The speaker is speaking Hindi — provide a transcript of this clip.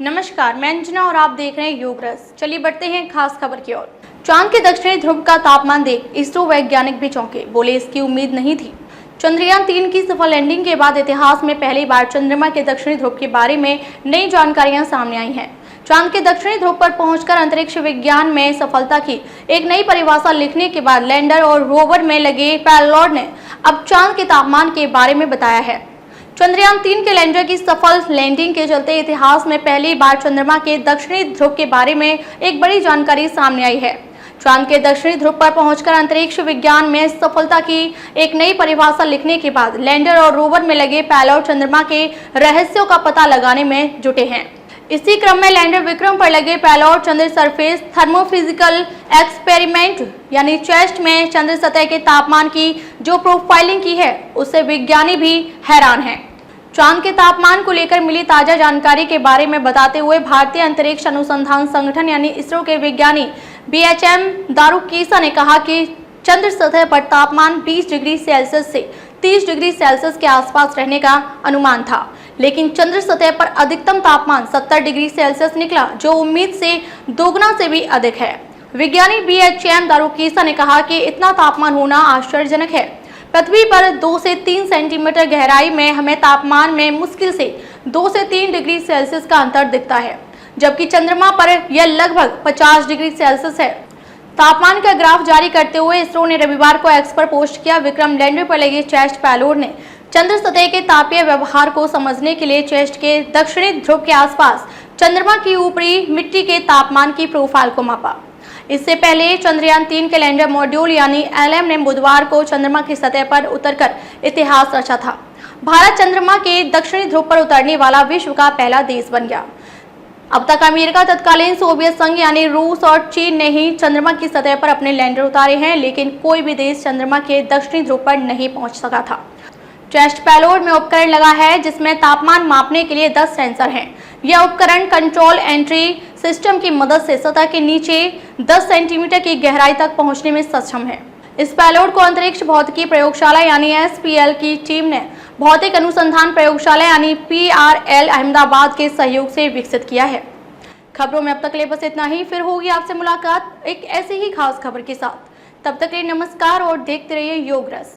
नमस्कार, मैं अंजना और आप देख रहे हैं योग रस। चलिए बढ़ते हैं खास खबर की ओर। चांद के दक्षिणी ध्रुव का तापमान देख इसरो वैज्ञानिक भी चौंके, बोले इसकी उम्मीद नहीं थी। चंद्रयान 3 की सफल लैंडिंग के बाद इतिहास में पहली बार चंद्रमा के दक्षिणी ध्रुव के बारे में नई जानकारियां सामने आई हैं। चांद के दक्षिणी ध्रुव पर पहुंचकर अंतरिक्ष विज्ञान में सफलता की एक नई परिभाषा लिखने के बाद लैंडर और रोवर में लगे पेलोड ने अब चांद के तापमान के बारे में बताया है। चंद्रयान 3 के लैंडर की सफल लैंडिंग के चलते इतिहास में पहली बार चंद्रमा के दक्षिणी ध्रुव के बारे में एक बड़ी जानकारी सामने आई है। चांद के दक्षिणी ध्रुव पर पहुंचकर अंतरिक्ष विज्ञान में सफलता की एक नई परिभाषा लिखने के बाद लैंडर और रोवर में लगे पेलोड चंद्रमा के रहस्यों का पता लगाने में जुटे हैं। इसी क्रम में लैंडर विक्रम पर लगे पेलोड चंद्र सरफेस थर्मोफिजिकल एक्सपेरिमेंट यानी चेस्ट में चंद्र सतह के तापमान की जो प्रोफाइलिंग की है उससे विज्ञानी भी हैरान हैं। चांद के तापमान को लेकर मिली ताजा जानकारी के बारे में बताते हुए भारतीय अंतरिक्ष अनुसंधान संगठन यानी इसरो के विज्ञानी BHM दारुकीसा ने कहा कि चंद्र सतह पर तापमान 20 डिग्री सेल्सियस से 30 डिग्री सेल्सियस के आसपास रहने का अनुमान था, लेकिन चंद्र सतह पर अधिकतम तापमान 70 डिग्री सेल्सियस निकला, जो उम्मीद से दोगुना से भी अधिक है। विज्ञानी BHM दारुकीसा ने कहा कि इतना तापमान होना आश्चर्यजनक है। पृथ्वी पर 2 से 3 सेंटीमीटर गहराई में हमें तापमान में मुश्किल से 2 से 3 डिग्री सेल्सियस का अंतर दिखता है, जबकि चंद्रमा पर यह लगभग 50 डिग्री सेल्सियस है। तापमान का ग्राफ जारी करते हुए इसरो ने रविवार को एक्स पर पोस्ट किया। विक्रम लैंडर पर लगे चेस्ट पेलोड ने चंद्र सतह के तापीय व्यवहार को समझने के लिए चेस्ट के दक्षिणी ध्रुव के आसपास चंद्रमा की ऊपरी मिट्टी के तापमान की प्रोफाइल को मापा। इससे पहले चंद्रयान 3 के लैंडर मॉड्यूल यानी LM ने बुधवार को चंद्रमा की सतह पर उतरकर इतिहास रचा था। भारत चंद्रमा के दक्षिणी ध्रुव पर उतरने वाला विश्व का पहला देश बन गया। अब तक अमेरिका, तत्कालीन सोवियत संघ यानी रूस और चीन ने ही चंद्रमा की सतह पर अपने लैंडर उतारे हैं, लेकिन कोई भी देश चंद्रमा के दक्षिणी ध्रुव पर नहीं पहुंच सका था। चेस्ट पेलोड में उपकरण लगा है जिसमें तापमान मापने के लिए 10 सेंसर हैं। यह उपकरण कंट्रोल एंट्री सिस्टम की मदद से सतह के नीचे 10 सेंटीमीटर की गहराई तक पहुंचने में सक्षम है। इस पेलोड को अंतरिक्ष भौतिकी प्रयोगशाला यानी SPL की टीम ने भौतिक अनुसंधान प्रयोगशाला यानी PRL अहमदाबाद के सहयोग से विकसित किया है। खबरों में अब तक के लिए बस इतना ही। फिर होगी आपसे मुलाकात एक ऐसी ही खास खबर के साथ। तब तक के लिए नमस्कार और देखते रहिए योग रस।